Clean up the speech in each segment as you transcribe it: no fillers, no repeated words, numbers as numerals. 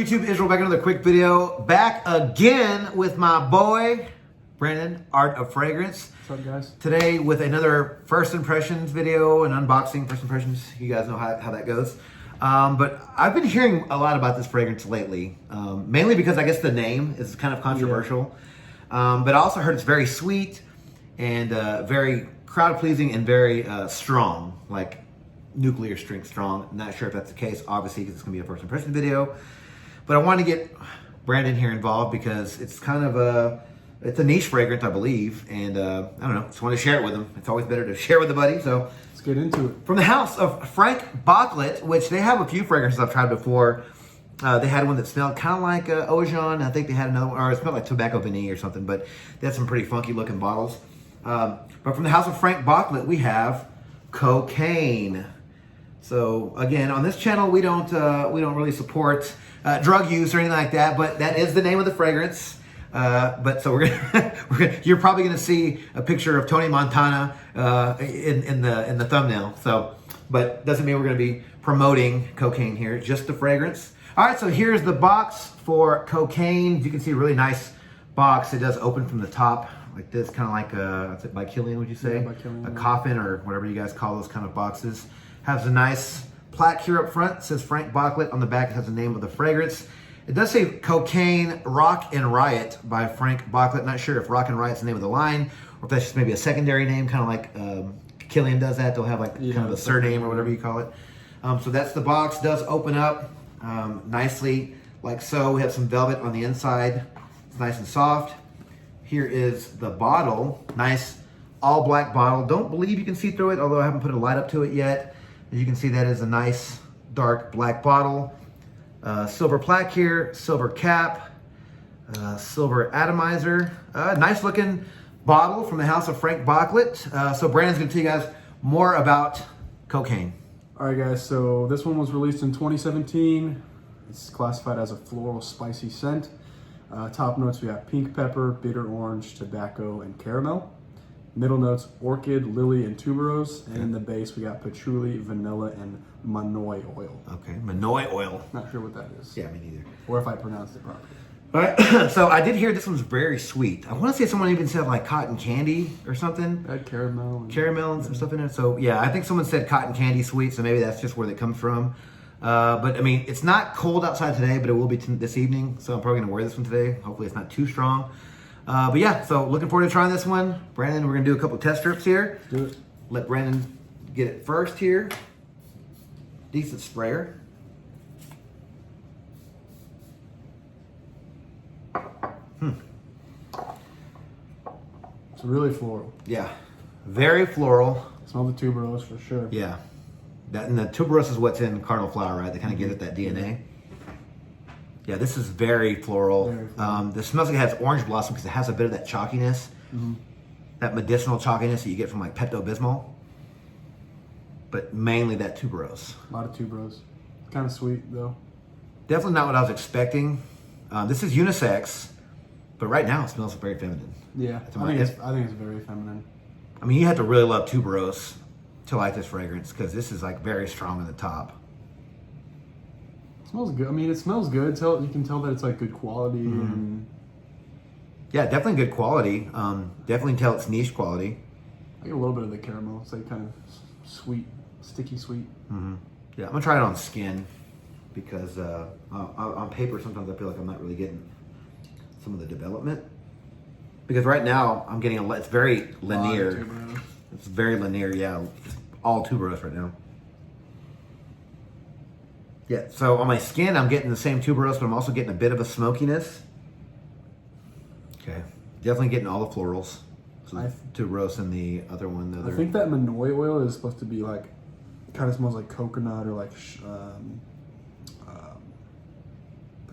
YouTube? Israel back another quick video. Back again with my boy, Brandon, Art of Fragrance. What's up, guys? Today with another first impressions video and unboxing first impressions. You guys know how that goes. But I've been hearing a lot about this fragrance lately, mainly because I guess the name is kind of controversial. But I also heard it's very sweet and very crowd pleasing and very strong, like nuclear strength strong. I'm not sure if that's the case, obviously, because it's gonna be a first impression video. But I want to get Brandon here involved because it's kind of it's a niche fragrance, I believe, and I don't know, just want to share it with him. It's always better to share with a buddy. So let's get into it. From the house of Franck Boclet, which they have a few fragrances I've tried before. They had one that smelled kind of like Ojan. I think they had another one, or it smelled like tobacco vanille or something, but they had some pretty funky looking bottles. But from the house of Franck Boclet, we have Cocaïne. So again, on this channel, we don't really support drug use or anything like that, but that is the name of the fragrance. But so you're probably gonna see a picture of Tony Montana in the thumbnail. So, but doesn't mean we're gonna be promoting Cocaïne here, just the fragrance. All right, so here's the box for Cocaïne. You can see a really nice box. It does open from the top like this, kind of like a, by Killian, would you say? Yeah, by Killian, a coffin or whatever you guys call those kind of boxes. Has a nice plaque here up front. It says Franck Boclet. On the back, it has the name of the fragrance. It does say Cocaïne Rock and Riot by Franck Boclet. Not sure if Rock and Riot's the name of the line or if that's just maybe a secondary name, kind of like Killian does that. They'll have like kind of a surname or whatever you call it. So that's the box. Does open up nicely like so. We have some velvet on the inside. It's nice and soft. Here is the bottle. Nice all black bottle. Don't believe you can see through it, although I haven't put a light up to it yet. As you can see, that is a nice dark black bottle. Silver plaque here, silver cap, silver atomizer. Nice looking bottle from the house of Franck Boclet. So Brandon's gonna tell you guys more about Cocaïne. All right, guys, so this one was released in 2017. It's classified as a floral spicy scent. Top notes, we have pink pepper, bitter orange, tobacco, and caramel. Middle notes, orchid, lily, and tuberose. And in the base, we got patchouli, vanilla, and manoi oil. Okay, manoi oil. Not sure what that is. Yeah, me neither. Or if I pronounced it properly. All right, so I did hear this one's very sweet. I want to say someone even said like cotton candy or something. That caramel. Caramel and some stuff in it. So yeah, I think someone said cotton candy sweet, so maybe that's just where they come from. But I mean, it's not cold outside today, but it will be this evening. So I'm probably gonna wear this one today. Hopefully it's not too strong. But yeah, so looking forward to trying this one. Brandon, we're gonna do a couple test strips here. Do it. Let Brandon get it first here. Decent sprayer. It's really floral. Yeah, very floral. Smell the tuberose for sure. Yeah, that and the tuberose is what's in cardinal flower, right? They kind of give it that DNA. Yeah, this is very floral. Very floral. This smells like it has orange blossom because it has a bit of that chalkiness, that medicinal chalkiness that you get from like Pepto-Bismol, but mainly that tuberose. A lot of tuberose. Kind of sweet though. Definitely not what I was expecting. This is unisex, but right now it smells very feminine. Yeah, I think it's very feminine. I mean, you have to really love tuberose to like this fragrance because this is like very strong on the top. It smells good. I mean, it smells good. You can tell that it's like good quality. And yeah, definitely good quality. Definitely tell it's niche quality. I get a little bit of the caramel. It's like kind of sweet, sticky sweet. Yeah, I'm gonna try it on skin because on paper sometimes I feel like I'm not really getting some of the development. Because right now I'm getting it's very linear. It's very linear, yeah. It's all tuberose right now. Yeah, so on my skin I'm getting the same tuberose, but I'm also getting a bit of a smokiness. Okay, definitely getting all the florals. So tuberose and the other one. I think that manoi oil is supposed to be like, kind of smells like coconut or like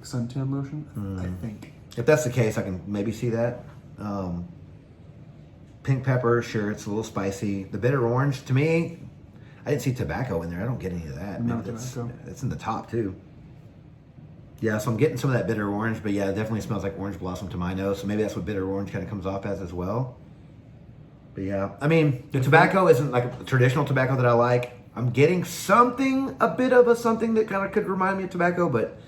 suntan lotion. I think. If that's the case, I can maybe see that. Pink pepper, sure, it's a little spicy. The bitter orange, to me, I didn't see tobacco in there. I don't get any of that. No tobacco. It's in the top too. Yeah, so I'm getting some of that bitter orange, but yeah, it definitely smells like orange blossom to my nose. So maybe that's what bitter orange kind of comes off as well. But yeah, I mean, the tobacco isn't like a traditional tobacco that I like. I'm getting something, a bit of a something that kind of could remind me of tobacco, but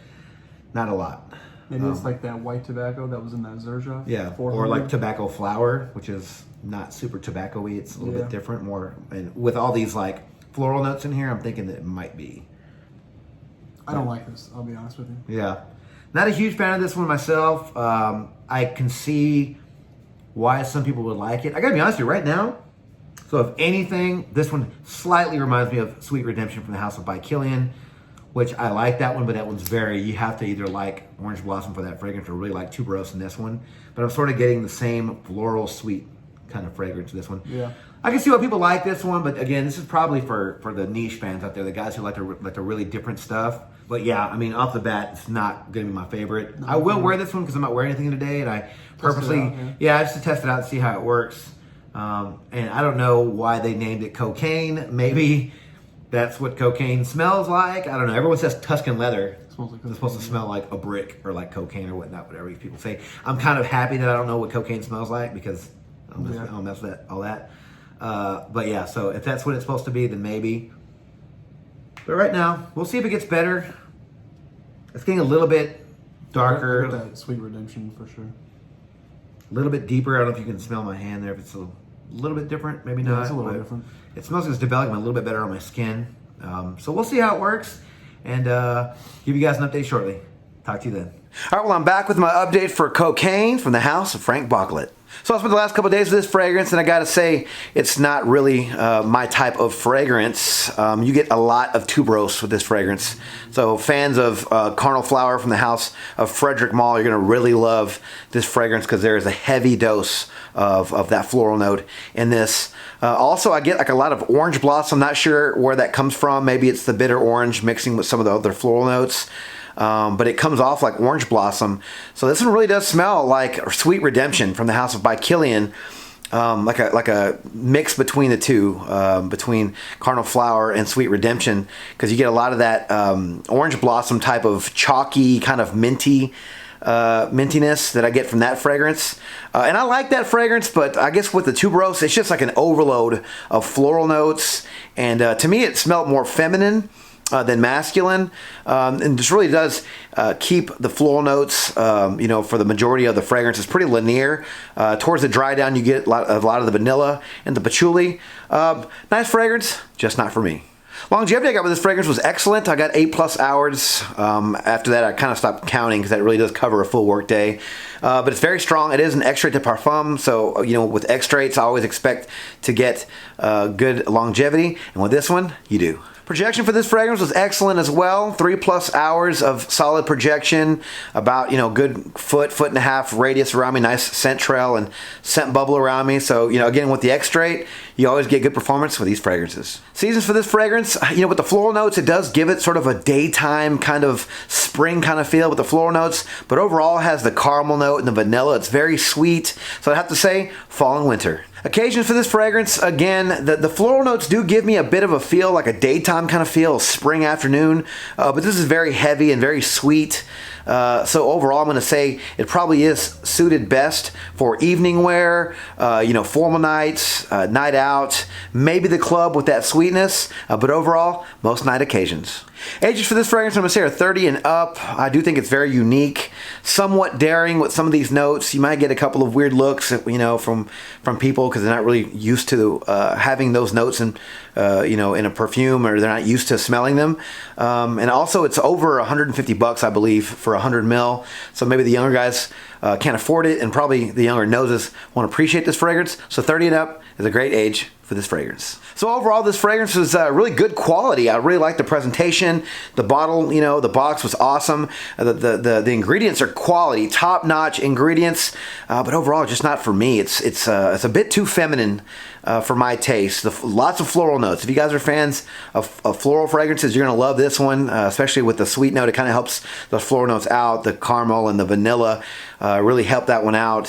not a lot. Maybe it's like that white tobacco that was in that Zerja. Yeah, 400. or like tobacco flower, which is not super tobacco-y. It's a little bit different, more. And with all these like floral notes in here, I'm thinking that it might be. I don't like this, I'll be honest with you. Yeah. Not a huge fan of this one myself. I can see why some people would like it. I gotta be honest with you, right now, so if anything, this one slightly reminds me of Sweet Redemption from the House of by Killian, which I like that one, but that one's you have to either like Orange Blossom for that fragrance or really like Tuberose in this one. But I'm sort of getting the same floral sweet kind of fragrance in this one. Yeah. I can see why people like this one, but again, this is probably for the niche fans out there, the guys who like the really different stuff. But yeah, I mean, off the bat, it's not going to be my favorite. I will wear this one because I'm not wearing anything today, and I purposely, just to test it out and see how it works. And I don't know why they named it Cocaine. Maybe that's what cocaine smells like. I don't know. Everyone says Tuscan leather. It's supposed to smell like a brick or like cocaine or whatnot, whatever people say. I'm kind of happy that I don't know what cocaine smells like because I'll mess with all that. But yeah, so if that's what it's supposed to be, then maybe. But right now, we'll see if it gets better. It's getting a little bit darker. I got that Sweet Redemption for sure. A little bit deeper. I don't know if you can smell my hand there. If it's a little bit different, maybe not. It's a little different. It smells like it's developing a little bit better on my skin. So we'll see how it works and give you guys an update shortly. Talk to you then. All right, well, I'm back with my update for Cocaine from the house of Franck Boclet. So I spent the last couple of days with this fragrance, and I gotta say, it's not really my type of fragrance. You get a lot of tuberose with this fragrance. So fans of Carnal Flower from the house of Frederick Malle, you're gonna really love this fragrance because there is a heavy dose of that floral note in this. Also, I get like a lot of orange blossom. I'm not sure where that comes from. Maybe it's the bitter orange mixing with some of the other floral notes. But it comes off like orange blossom. So this one really does smell like Sweet Redemption from the house of by Killian, like a mix between the two, between Carnal Flower and Sweet Redemption, because you get a lot of that orange blossom type of chalky kind of mintiness that I get from that fragrance. And I like that fragrance, but I guess with the tuberose, it's just like an overload of floral notes. And to me, it smelled more feminine than masculine, and this really does keep the floral notes, for the majority of the fragrance. It's pretty linear. Towards the dry down, you get a lot of the vanilla and the patchouli. Nice fragrance, just not for me. Longevity I got with this fragrance was excellent. I got 8+ hours. After that, I kind of stopped counting because that really does cover a full work day. But it's very strong. It is an extrait de parfum, so with extraits, I always expect to get good longevity, and with this one, you do. Projection for this fragrance was excellent as well. 3+ hours of solid projection, about good foot and a half radius around me, nice scent trail and scent bubble around me. So again, with the extrait, you always get good performance with these fragrances. Seasons for this fragrance, with the floral notes, it does give it sort of a daytime kind of spring kind of feel with the floral notes, but overall it has the caramel note and the vanilla. It's very sweet. So I have to say, fall and winter. Occasions for this fragrance, again, the floral notes do give me a bit of a feel, like a daytime kind of feel, spring afternoon, but this is very heavy and very sweet. So overall, I'm going to say it probably is suited best for evening wear, formal nights, night out, maybe the club with that sweetness, but overall, most night occasions. Ages for this fragrance, I'm going to say, are 30 and up. I do think it's very unique, somewhat daring with some of these notes. You might get a couple of weird looks, from people because they're not really used to having those notes in a perfume, or they're not used to smelling them. And also, it's over $150, I believe, for 100 ml. So maybe the younger guys can't afford it, and probably the younger noses won't appreciate this fragrance. So 30 and up is a great age for this fragrance. So overall, this fragrance was really good quality. I really liked the presentation. The bottle, the box was awesome. The ingredients are quality, top-notch ingredients, but overall, just not for me. It's a bit too feminine for my taste. Lots of floral notes. If you guys are fans of floral fragrances, you're gonna love this one, especially with the sweet note. It kind of helps the floral notes out. The caramel and the vanilla really help that one out.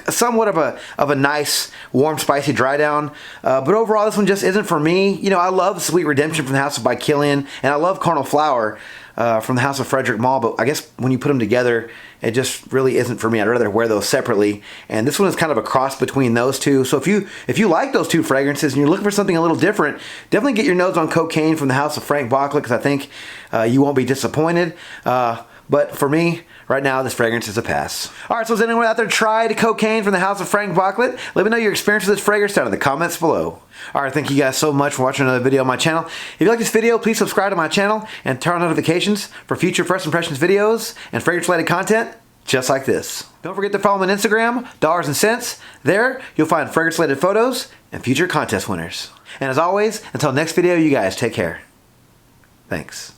Somewhat of a nice, warm, spicy dry down. But overall, this one just isn't for me. I love Sweet Redemption from the house of by Killian, and I love Carnal Flower from the house of Frederick Malle, but I guess when you put them together, it just really isn't for me. I'd rather wear those separately. And this one is kind of a cross between those two. So if you like those two fragrances and you're looking for something a little different, definitely get your nose on Cocaine from the house of Franck Boclet, because I think you won't be disappointed. But for me, right now, this fragrance is a pass. All right, so has anyone out there tried Cocaine from the house of Franck Boclet? Let me know your experience with this fragrance down in the comments below. All right, thank you guys so much for watching another video on my channel. If you like this video, please subscribe to my channel and turn on notifications for future First Impressions videos and fragrance-related content just like this. Don't forget to follow me on Instagram, Dollars and Cents. There, you'll find fragrance-related photos and future contest winners. And as always, until next video, you guys take care. Thanks.